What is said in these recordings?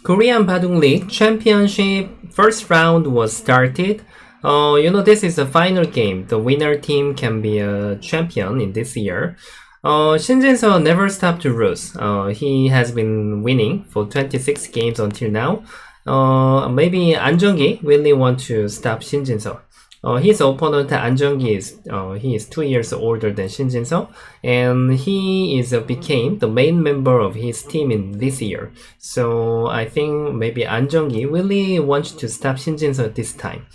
Korean Baduk League Championship first round was started. This is the final game. The winner team can be a champion in this year. Shin Jinseo never stopped to lose. He has been winning for 26 games until now. Maybe An Jung-gi really want to stop Shin Jinseo. His opponent An Jung-gi is 2 years older than Shin Jinseo, and he became the main member of his team in this year. So I think maybe An Jung-gi really wants to stop Shin Jinseo this time.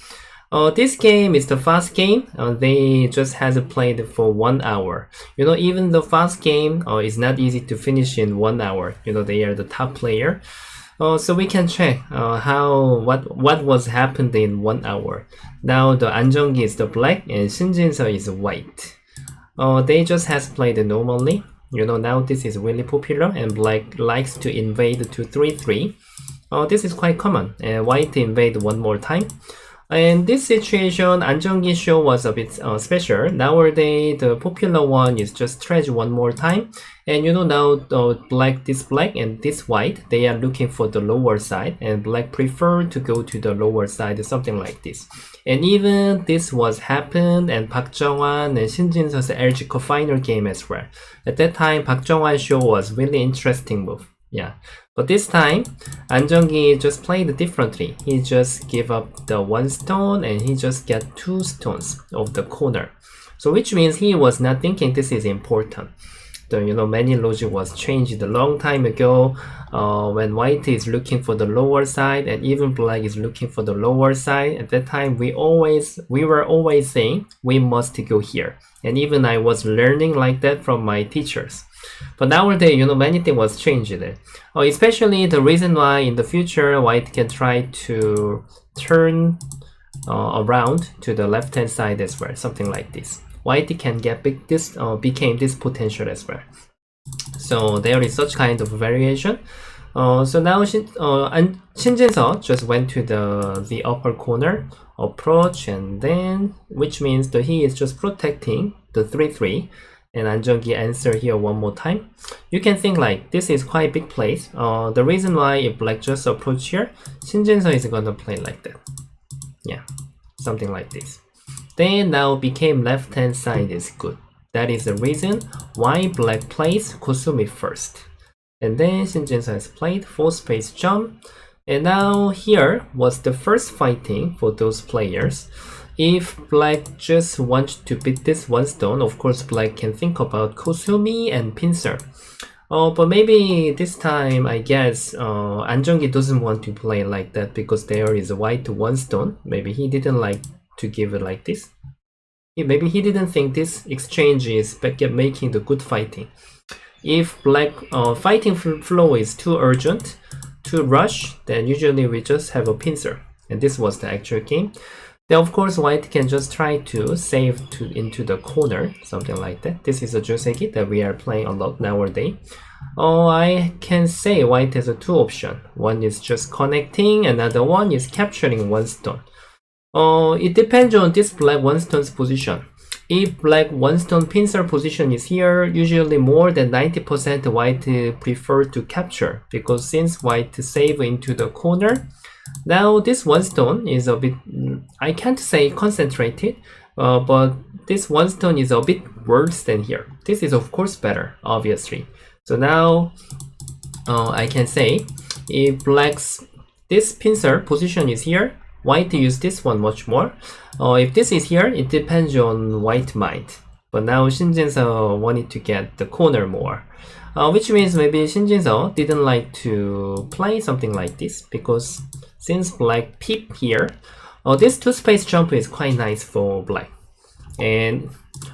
This game is the fast game. They just has played for 1 hour. Even the fast game is not easy to finish in 1 hour. They are the top player. So we can check what was happened in 1 hour. Now the An Jung-gi is the black and Shin Jinseo is white. They just has played normally. Now this is really popular and black likes to invade to 3-3. This is quite common. And white invade one more time. And this situation, An Jung-gi show was a bit special. Nowadays, the popular one is just stretch one more time. And now this black and this white, they are looking for the lower side. And black prefer to go to the lower side, something like this. And even this was happened and Park Jung-hwan and Shin Jinseo's LG Cup final game as well. At that time, Park Jung-hwan's show was really interesting move. Yeah. But this time, An Jung-gi just played differently. He just gave up the 1 stone and he just got 2 stones of the corner. So which means he was not thinking this is important. Many logic was changed a long time ago when white is looking for the lower side and even black is looking for the lower side. At that time, we were always saying we must go here. And even I was learning like that from my teachers. But nowadays, many things was changed. Especially the reason why in the future white can try to turn around to the left hand side as well, something like this. White can get became this potential as well. So there is such kind of variation. So now Shin Jinseo just went to the upper corner approach, and then which means that he is just protecting the 3-3. And An Jung-gi answer here one more time. You can think like this is quite big place. The reason why if black just approach here, Shin Jinseo is gonna play like that. Yeah, something like this. Then now became left hand side is good. That is the reason why black plays Kusumi first. And then Shin Jinseo has played 4 space jump. And now here was the first fighting for those players. If black just wants to beat this 1 stone, of course black can think about Kusumi and pincer. But maybe this time I guess An Jung-gi doesn't want to play like that because there is a white 1 stone. Maybe he didn't like to give it like this. Maybe he didn't think this exchange is making the good fighting. If black fighting flow is too urgent, too rush, then usually we just have a pincer. And this was the actual game. Then of course white can just try to save into the corner, something like that. This is a joseki that we are playing a lot nowadays. I can say white has 2 options. One is just connecting, another one is capturing 1 stone. It depends on this black 1 stone's position. If black 1 stone pincer position is here, usually more than 90% white prefer to capture, because since white save into the corner, now this 1 stone is a bit, I can't say concentrated, but this 1 stone is a bit worse than here. This is of course better, obviously. So now I can say if black's this pincer position is here, white use this one much more. If this is here, it depends on white mind. But now Shin Jinseo wanted to get the corner more. Which means maybe Shin Jinseo didn't like to play something like this, because since black peep here, this 2 space jump is quite nice for black. And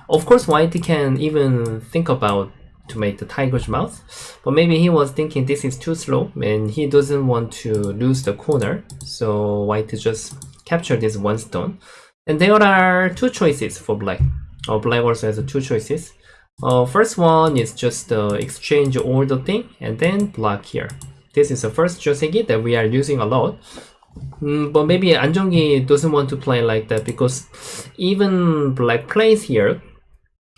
of course white can even think about to make the tiger's mouth, but maybe he was thinking this is too slow and he doesn't want to lose the corner, so white just capture this 1 stone. And there are 2 choices for black. Black also has 2 choices. First one is just exchange all the thing and then block here. This is the first joseki that we are using a lot. But maybe An Jung-gi doesn't want to play like that, because even black plays here,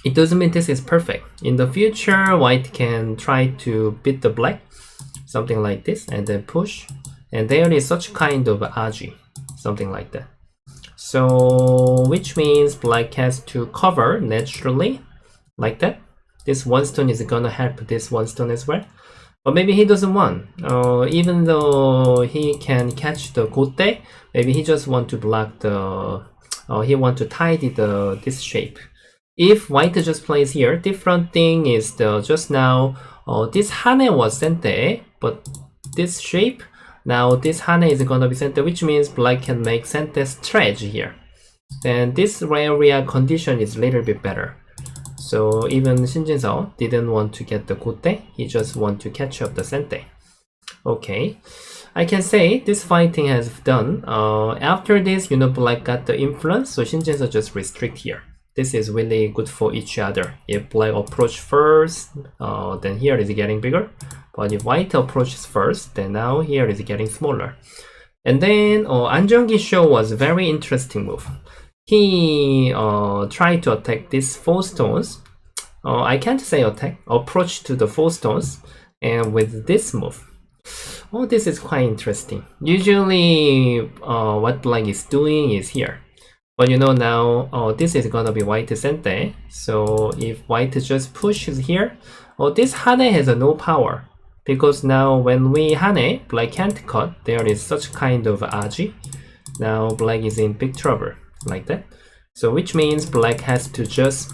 it doesn't mean this is perfect. In the future, white can try to beat the black. something like this, and then push, and there is such kind of aji, something like that. So which means black has to cover naturally, like that. This one stone is gonna help this one stone as well. But maybe he doesn't want, even though he can catch the gote, maybe he just want to block the, he want to tidy this shape. If white just plays here, different thing is the just now, this hane was sente, but this shape, now this hane is gonna be sente, which means black can make sente stretch here. Then this area condition is a little bit better. So even Shin Jinseo didn't want to get the gote, he just want to catch up the sente. Okay, I can say this fighting has done. After this, black got the influence, so Shin Jinseo just restrict here. This is really good for each other. If black approach first, then here is getting bigger. But if white approaches first, then now here is getting smaller. And then An Jung-gi show was a very interesting move. He tried to attack these 4 stones. I can't say attack, approach to the 4 stones, and with this move. Oh, this is quite interesting. Usually what black is doing is here. But now this is gonna be white sente. So if white just pushes here, this hane has no power. Because now when we hane, black can't cut, there is such kind of aji. Now black is in big trouble, like that. So which means black has to just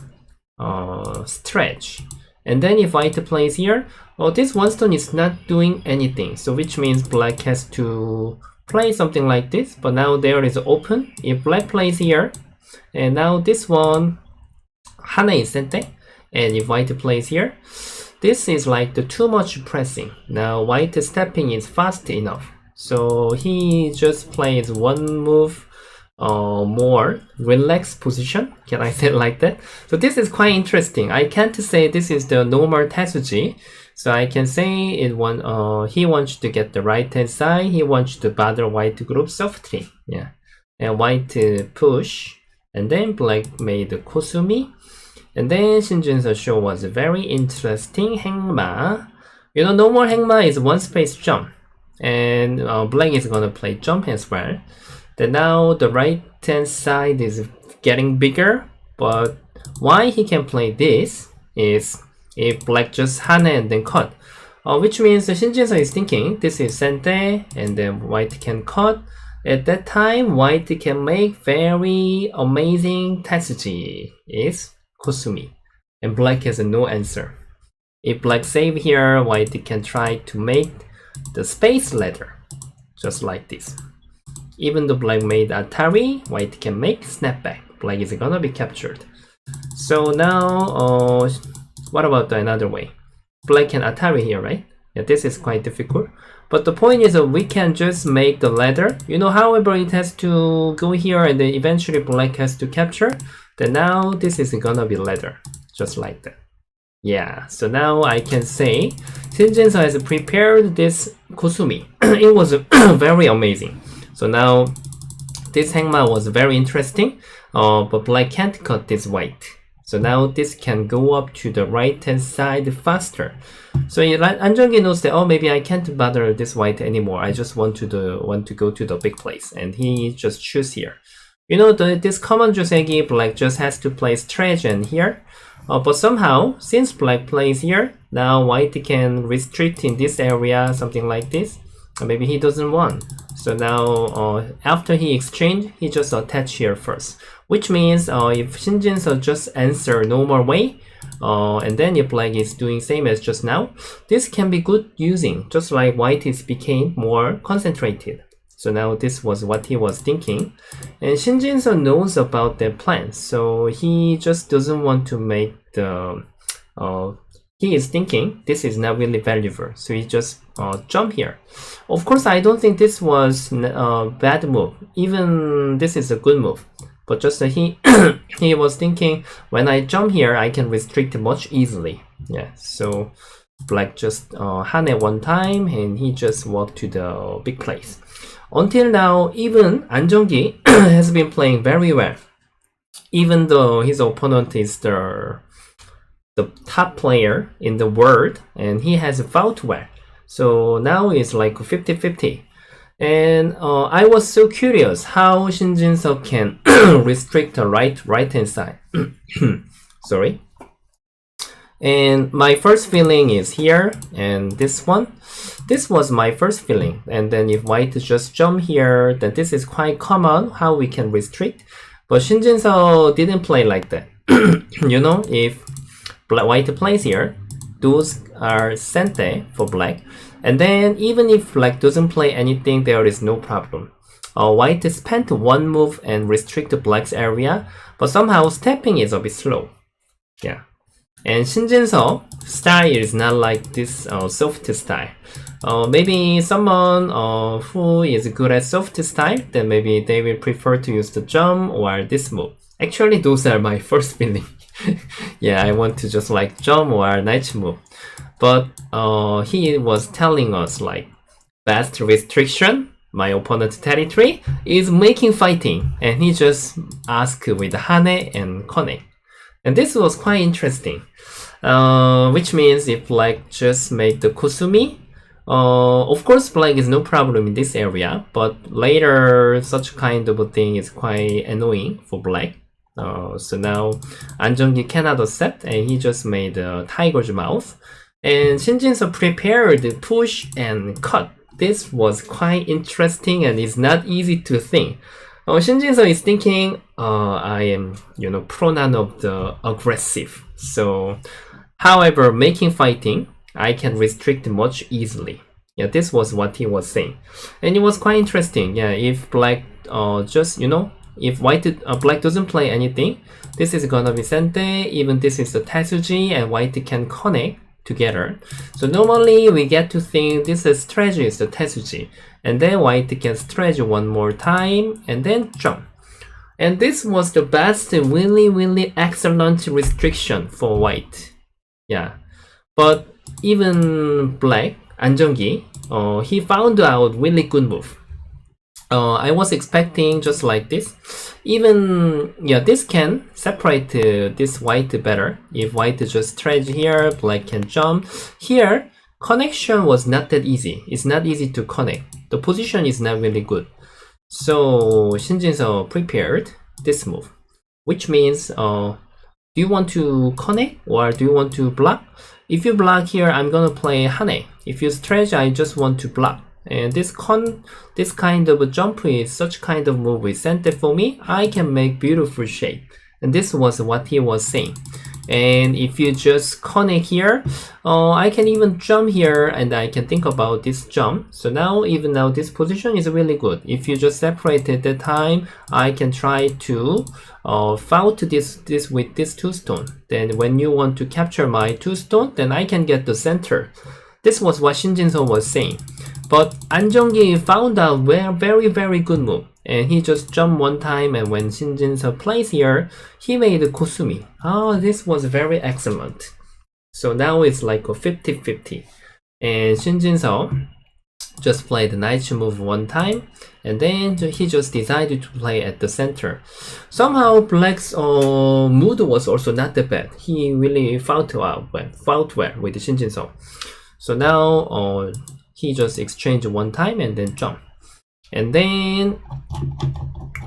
stretch. And then if white plays here, this one stone is not doing anything. So which means black has to play something like this. But now there is open. If black plays here, and now this one, hane is sente. And if white plays here, this is like the too much pressing. Now white stepping is fast enough. So he just plays one move more relaxed position. Can I say it like that? So this is quite interesting. I can't say this is the normal tesuji. So I can say it he wants to get the right hand side. He wants to bother white group softly. Yeah. And white push. And then black made kosumi. And then Shin Jinseo show was very interesting. Hengma. Normal hengma is one space jump. And black is gonna play jump as well. Then now the right hand side is getting bigger, but why he can play this is if black just hane and then cut, which means Shin Jinseo is thinking this is sente and then white can cut. At that time, white can make very amazing tesuji is kosumi, and black has no answer. If black save here, white can try to make the space ladder, just like this. Even though black made Atari, white can make snapback. Black is gonna be captured. So now, what about another way? Black can Atari here, right? Yeah, this is quite difficult. But the point is that we can just make the ladder. However, it has to go here and then eventually black has to capture. Then now this is gonna be ladder, just like that. Yeah, so now I can say Shin Jinseo has prepared this kosumi. It was very amazing. So now this hangma was very interesting, but black can't cut this white. So now this can go up to the right hand side faster. So An Jung-gi knows that, maybe I can't bother this white anymore. I just want to go to the big place, and he just choose here. This common joseki, black just has to play stretch and here. But somehow, since black plays here, now white can restrict in this area, something like this. Maybe he doesn't want. So now, after he exchange, he just attach here first. Which means if Shin Jinseo just answer normal way, and then if black is doing same as just now, this can be good using, just like white is became more concentrated. So now this was what he was thinking. And Shin Jinseo knows about their plan, so he just doesn't want to make the... he is thinking this is not really valuable, so he just jump here. Of course, I don't think this was a bad move. Even this is a good move. But just he he was thinking, when I jump here, I can restrict much easily. Yeah, so black just hane one time, and he just walked to the big place. Until now, even An Jung-gi has been playing very well. Even though his opponent is the top player in the world, and he has fought well. So now it's like 50-50. And I was so curious how Shin Jinseo can restrict the right hand side. Sorry. And my first feeling is here, and this one. This was my first feeling. And then if white just jump here, then this is quite common how we can restrict. But Shin Jinseo didn't play like that. You know, if white plays here, those are sente for black. And then even if black doesn't play anything, there is no problem. White spent one move and restrict black's area, but somehow stepping is a bit slow. Yeah. And Shin Jinseo style is not like this soft style. Maybe someone who is good at soft style, then maybe they will prefer to use the jump or this move. Actually, those are my first feeling. Yeah, I want to just like jump or knight move. But he was telling us like best restriction, my opponent's territory, is making fighting. And he just asked with Hane and Kone. And this was quite interesting. Which means if black just make the Kusumi, of course black is no problem in this area, but later such kind of a thing is quite annoying for black. So now Anjonggi cannot accept, and he just made a tiger's mouth. And Shin Jinseo prepared push and cut. This was quite interesting and it's not easy to think. Shin Jinseo is thinking, I am, pronoun of the aggressive. So, however, making fighting, I can restrict much easily. Yeah, this was what he was saying. And it was quite interesting. Yeah, if black if black doesn't play anything, this is gonna be sente, even this is the tesuji, and white can connect together. So normally we get to think this strategy is the tesuji, and then white can stretch one more time and then jump. And this was the best, really excellent restriction for white. Yeah, but even black, Anjonggi, he found out really good move. I was expecting just like this. Even, this can separate this white better. If white just stretch here, black can jump. Here, connection was not that easy. It's not easy to connect. The position is not really good. So, Shin Jinseo prepared this move. Which means, do you want to connect or do you want to block? If you block here, I'm gonna play Hane. If you stretch, I just want to block. And this kind of a jump is such kind of move is sente for me. I can make beautiful shape. And this was what he was saying. And if you just connect here, I can even jump here and I can think about this jump. So now, even now, this position is really good. If you just separate at the time, I can try to foul this with this 2 stone. Then when you want to capture my 2 stone, then I can get the center. This was what Shin Jinseo was saying. But Anjonggi found out very good move. And he just jumped one time, and when Shin Jinseo plays here, he made a Kusumi. This was very excellent. So now it's like a 50-50. And Shin Jinseo just played the knight move one time, and then he just decided to play at the center. Somehow black's mood was also not that bad. He really fought well with Shin Jinseo. So now he just exchanged one time and then jump. And then,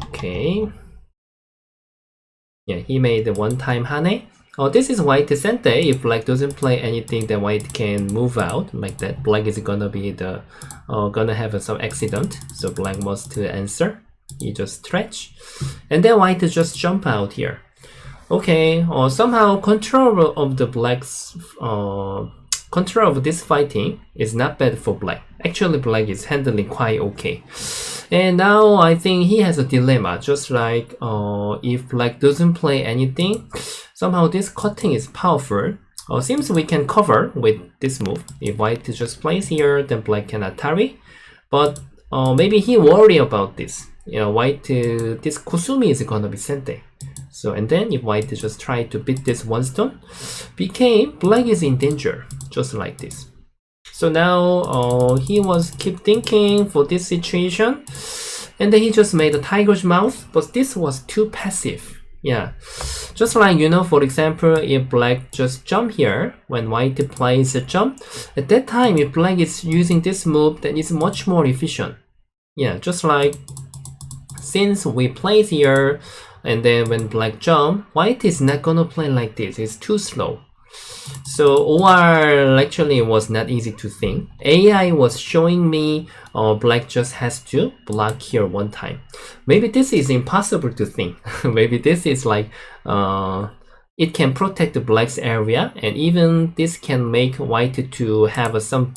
okay. Yeah, he made the one time Hane. This is white sente. If black doesn't play anything, then white can move out like that. Black is gonna be gonna have some accident. So black must answer. He just stretch. And then white just jump out here. Okay, somehow control of the black's control of this fighting is not bad for black. Actually, black is handling quite okay. And now I think he has a dilemma, just like if black doesn't play anything, somehow this cutting is powerful. Seems we can cover with this move. If white just plays here, then black can Atari. But maybe he worry about this. White, this Kusumi is gonna be sente. So, and then if white just try to beat this one stone, black is in danger, just like this. So now he was keep thinking for this situation, and then he just made a tiger's mouth, but this was too passive. Yeah, Just like, for example, if black just jump here, when white plays a jump, at that time, if black is using this move, then it's much more efficient. Yeah, just like since we place here, and then when black jump, white is not gonna play like this. It's too slow. So OR actually was not easy to think. AI was showing me black just has to block here one time. Maybe this is impossible to think. Maybe this is like it can protect the black's area, and even this can make white to have some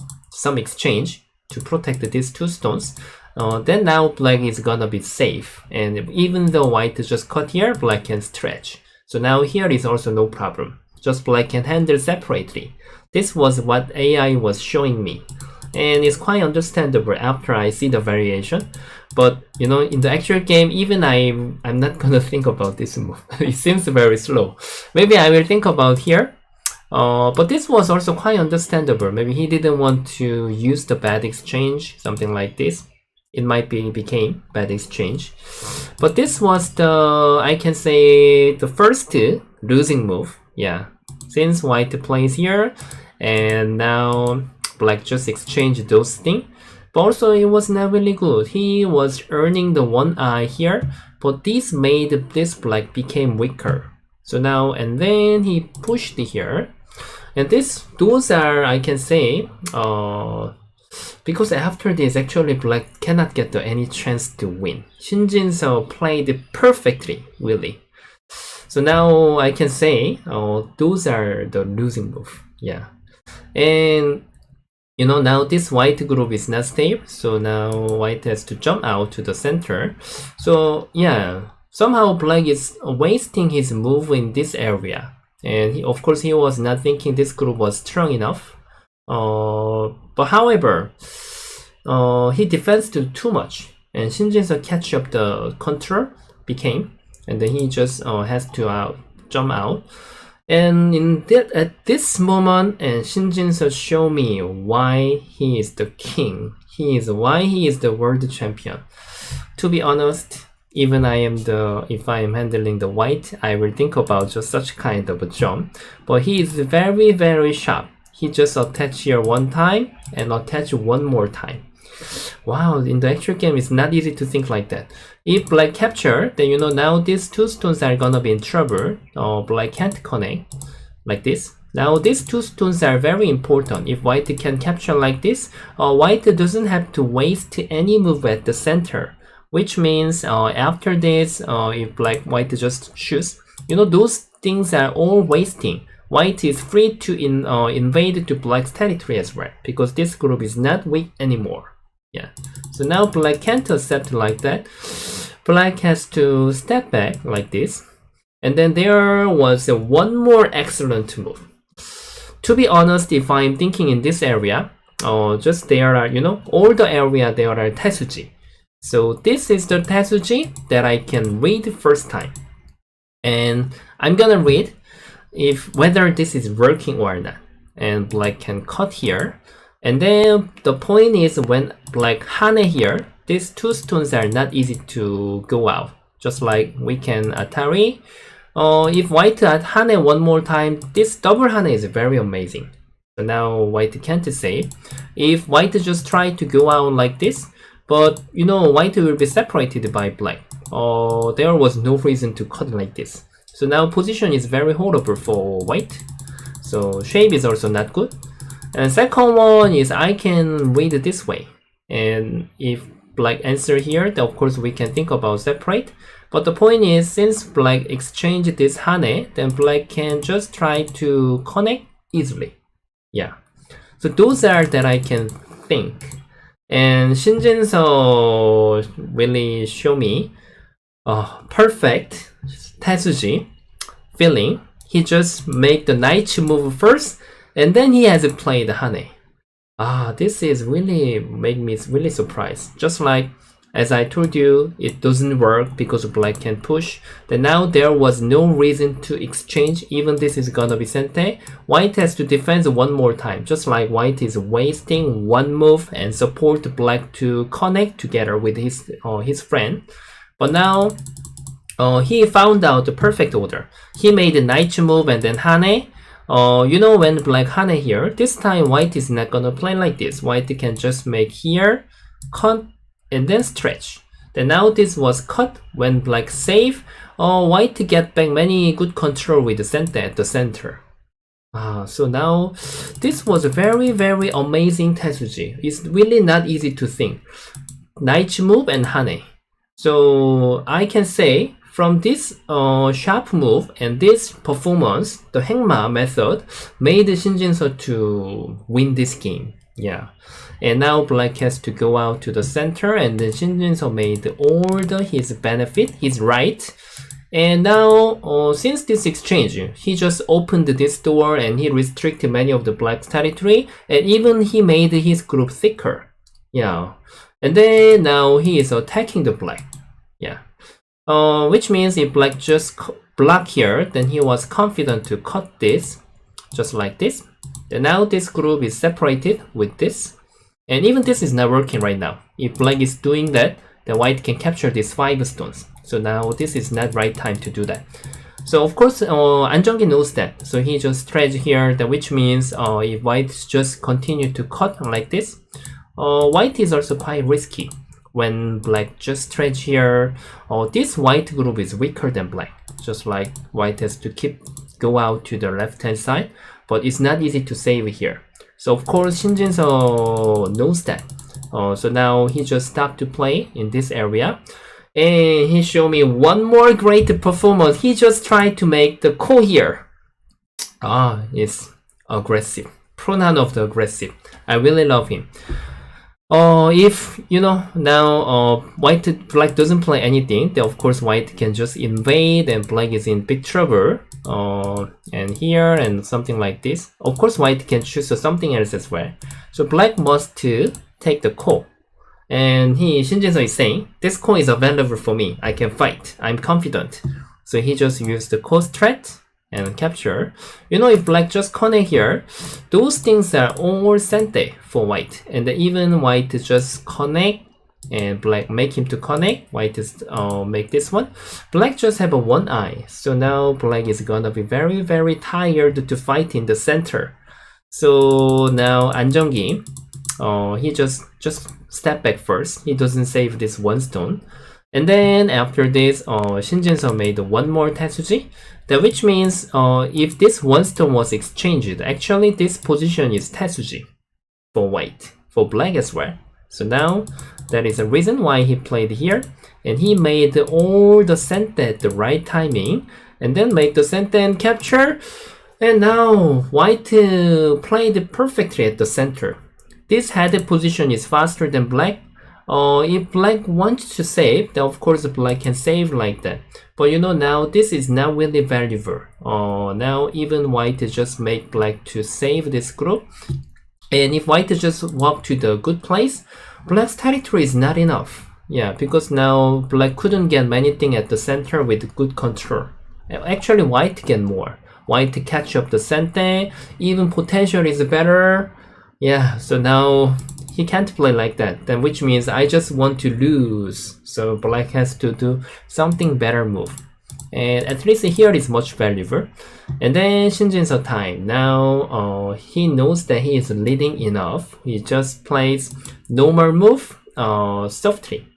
exchange to protect these two stones. Then now black is gonna be safe, and even though white just cut here, black can stretch. So now here is also no problem. Just black can handle separately. This was what AI was showing me, and it's quite understandable after I see the variation. But in the actual game, even I'm not gonna think about this move. It seems very slow. Maybe I will think about here. But this was also quite understandable. Maybe he didn't want to use the bad exchange, something like this. It might became bad exchange. But this was I can say the first losing move. Yeah, since white plays here, and now black just exchanged those things. But also it was not really good. He was earning the one eye here, but this made this black became weaker. So now, and then he pushed here. And those are, I can say, because after this, actually black cannot get any chance to win. Shin Jinseo played perfectly, really. So now I can say, those are the losing move. Yeah. And, now this white group is not stable. So now white has to jump out to the center. So yeah, somehow black is wasting his move in this area. And of course, he was not thinking this group was strong enough. But however, he defends too much. And Shin Jinseo catch up the control and then he just has to jump out. And at this moment, and Shin Jinseo show me why he is the king. Why he is the world champion. To be honest, even if I am handling the white, I will think about just such kind of a jump. But he is very, very sharp. He just attach here one time and attach one more time. Wow, in the actual game, it's not easy to think like that. If black capture, then now these two stones are gonna be in trouble. Black can't connect like this. Now these two stones are very important. If white can capture like this, white doesn't have to waste any move at the center. Which means after this, if white just shoots, those things are all wasting. White is free to invade to black's territory as well, because this group is not weak anymore. Yeah. So now black can't accept like that. Black has to step back like this. And then there was one more excellent move. To be honest, if I'm thinking in this area, just there are, all the area there are tesuji. So this is the tesuji that I can read first time. And I'm gonna read whether this is working or not. And black can cut here. And then the point is when black hane here, these two stones are not easy to go out. Just like we can Atari. If white hane one more time, this double hane is very amazing. So now white can't save. If white just try to go out like this, but white will be separated by black. There was no reason to cut like this. So now position is very horrible for white. So shape is also not good. And second one is I can read it this way. And if black answer here, then of course we can think about separate. But the point is, since black exchange this hane, then black can just try to connect easily. Yeah. So those are that I can think. And Shin Jinseo really show me perfect tesuji feeling. He just make the knight move first, and then he has played hane. This is really make me really surprised. Just like as I told you, it doesn't work because black can push. Then now there was no reason to exchange. Even this is gonna be sente. White has to defend one more time. Just like white is wasting one move and support black to connect together with his friend. But now he found out the perfect order. He made a knight move and then hane. You know, when black hane here, this time white is not gonna play like this. White can just make here, cut, and then stretch. Then now this was cut when black save. White get back many good control with the center at the center. So now this was a very amazing tesuji. It's really not easy to think. Knight move and hane. So I can say from this sharp move and this performance, the Hengma method made Shin Jinseo to win this game. Yeah. And now black has to go out to the center, and then Shin Jinseo made all his benefit, his right. And now, since this exchange, he just opened this door and he restricted many of the black's territory, and even he made his group thicker. Yeah. And then now he is attacking the black. Yeah. Which means if black just block here, then he was confident to cut this, just like this. Then now this group is separated with this. And even this is not working right now. If black is doing that, then white can capture these 5 stones. So now this is not right time to do that. So of course, An Jung-gi knows that. So he just trades here, that which means if white just continue to cut like this, white is also quite risky. When black just trades here, this white group is weaker than black. Just like white has to go out to the left hand side, but it's not easy to save here. So of course, Shin Jinseo knows that. So now he just stopped to play in this area. And he showed me one more great performance. He just tried to make the ko here. It's aggressive. Pronoun of the aggressive. I really love him. If you know now black doesn't play anything, then of course white can just invade and black is in big trouble. And here and something like this. Of course white can choose something else as well. So black must take the ko. And Shin Jinseo is saying, this ko is available for me. I can fight. I'm confident. So he just used the ko strat and capture. You know, if black just connect here, those things are all sente for white. And even white just connect and black make him to connect. White is make this one. Black just have a one eye. So now black is gonna be very tired to fight in the center. So now An Jung-gi, he just step back first. He doesn't save this one stone. And then after this, Shin Jinseo made one more tesuji. That which means if this one stone was exchanged, actually this position is tesuji for white, for black as well. So now that is a reason why he played here. And he made all the sente at the right timing. And then make the sente and capture. And now white played perfectly at the center. This headed position is faster than black. If black wants to save, then of course black can save like that. But you know, now this is not really valuable. Now even white just make black to save this group. And if white just walk to the good place, black's territory is not enough. Yeah, because now black couldn't get many things at the center with good control. Actually white get more. White catch up the center, even potential is better. Yeah, so now he can't play like that, then which means I just want to lose. So black has to do something better move. And at least here is much valuable. And then Shin Jinseo time. Now he knows that he is leading enough. He just plays normal move, softly.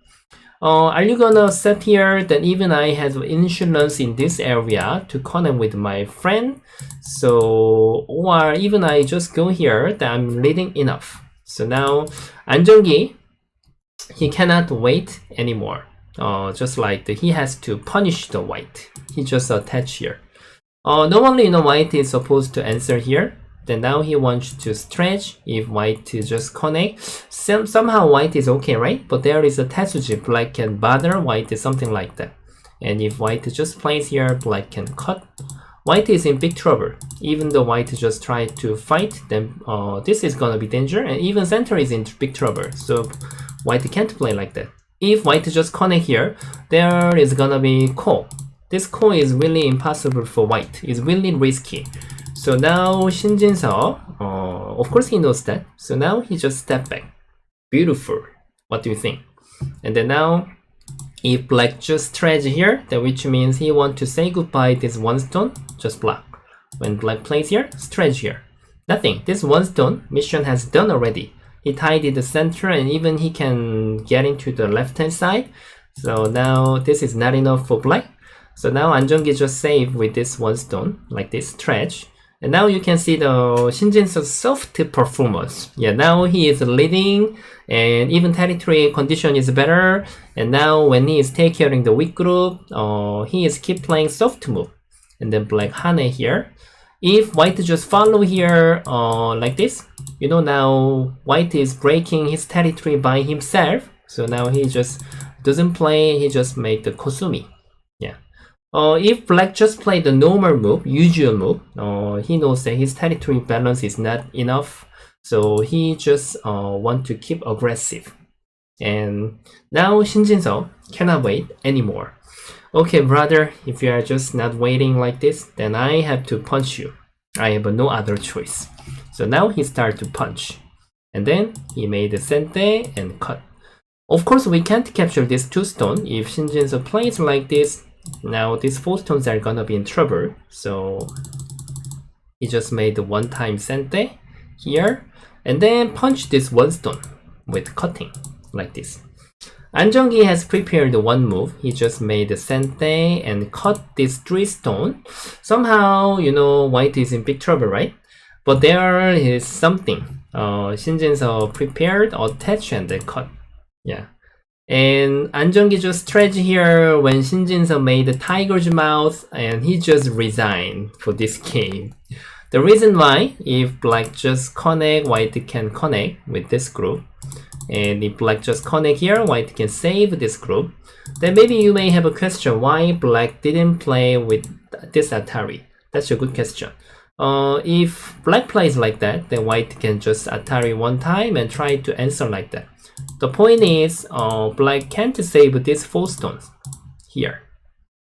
Are you gonna set here that even I have insurance in this area to connect with my friend? So, or even I just go here that I'm leading enough. So now An Jung-gi, he cannot wait anymore. Just like he has to punish the white. He just attach here. Normally, you know, white is supposed to answer here. Then now he wants to stretch. If white just connect, somehow white is okay, right? But there is a tesuji, black can bother white is something like that. And if white just plays here, black can cut. White is in big trouble. Even though white just try to fight, then this is gonna be danger. And even center is in big trouble. So white can't play like that. If white just connect here, there is gonna be ko. This ko is really impossible for white. It's really risky. So now Shin Jinseo, of course he knows that. So now he just step back. Beautiful. What do you think? And then now If black just trades here, then which means he want to say goodbye this one stone, just block. When black plays here, stretch here. Nothing. This one stone mission has done already. He tidied the center and even he can get into the left hand side. So now this is not enough for black. So now Anjonggi just save with this one stone, like this, stretch. And now you can see the Shin Jinseo's soft performance. Yeah, now he is leading and even territory condition is better. And now when he is take care in the weak group, he is keep playing soft move. And then black Hane here. If white just follow here like this, you know, now white is breaking his territory by himself. So now he just doesn't play, he just made the Kosumi. Yeah. If black just play the normal move, usual move, he knows that his territory balance is not enough. So he just want to keep aggressive. And now Shin Jinseo cannot wait anymore. Okay, brother, if you are just not waiting like this, then I have to punch you. I have no other choice. So now he started to punch. And then he made a sente and cut. Of course, we can't capture this 2 stone. If Shin Jinseo plays like this, now these 4 stones are gonna be in trouble. So he just made the one-time sente here. And then punch this 1 stone with cutting, like this. Anjonggi has prepared one move. He just made a sente and cut this 3 stone. Somehow, you know, white is in big trouble, right? But there is something. Shin Jinseo prepared, attach, and then cut. Yeah. And Anjonggi just stretched here when Shin Jinseo made the tiger's mouth and he just resigned for this game. The reason why, if black just connect, white can connect with this group. And if black just connect here, white can save this group. Then maybe you may have a question why black didn't play with this Atari. That's a good question. If black plays like that, then white can just Atari one time and try to answer like that. The point is, black can't save these 4 stones here.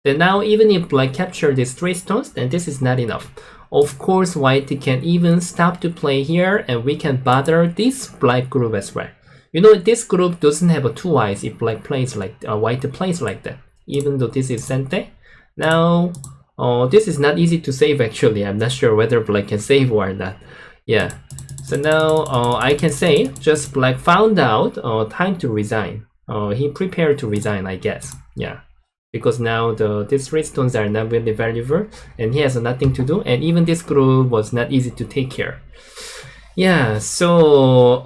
Then now even if black capture these 3 stones, then this is not enough. Of course, white can even stop to play here and we can bother this black group as well. You know, this group doesn't have 2 eyes if black plays like white plays like that. Even though this is sente. Now, this is not easy to save actually. I'm not sure whether black can save or not. Yeah. So now I can say just black found out time to resign. He prepared to resign, I guess. Yeah. Because now these 3 stones are not really valuable and he has nothing to do. And even this group was not easy to take care. Yeah. So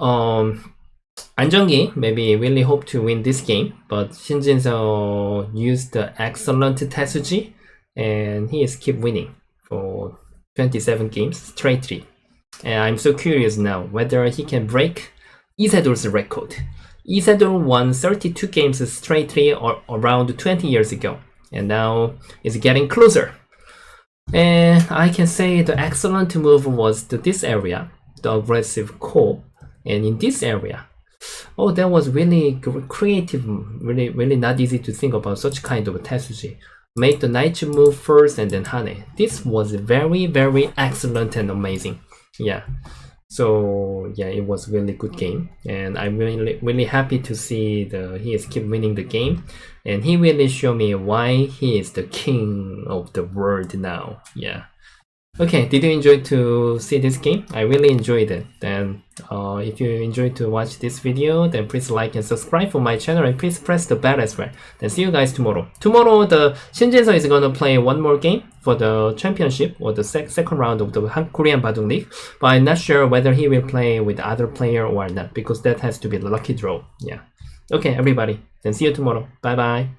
Anjonggi maybe really hope to win this game, but Shin Jinseo used the excellent tesuji and he is keep winning for 27 games straightly. And I'm so curious now whether he can break Isedor's record. Isedor won 32 games straightly or around 20 years ago, and now it's getting closer. And I can say the excellent move was to this area, the aggressive core, and in this area. Oh, that was really creative, really not easy to think about such kind of a tesuji. Make the knight move first and then Hane. This was very excellent and amazing. Yeah. So yeah, it was really good game, and I'm really happy to see he is keep winning the game, and he really showed me why he is the king of the world now. Yeah. Okay, did you enjoy to see this game? I really enjoyed it. Then if you enjoyed to watch this video, then please like and subscribe for my channel and please press the bell as well. Then see you guys tomorrow. Tomorrow the Shin Jinseo is gonna play one more game for the championship or the second round of the Korean Baduk League, but I'm not sure whether he will play with other player or not because that has to be the lucky draw. Yeah. Okay, everybody. Then see you tomorrow. Bye bye.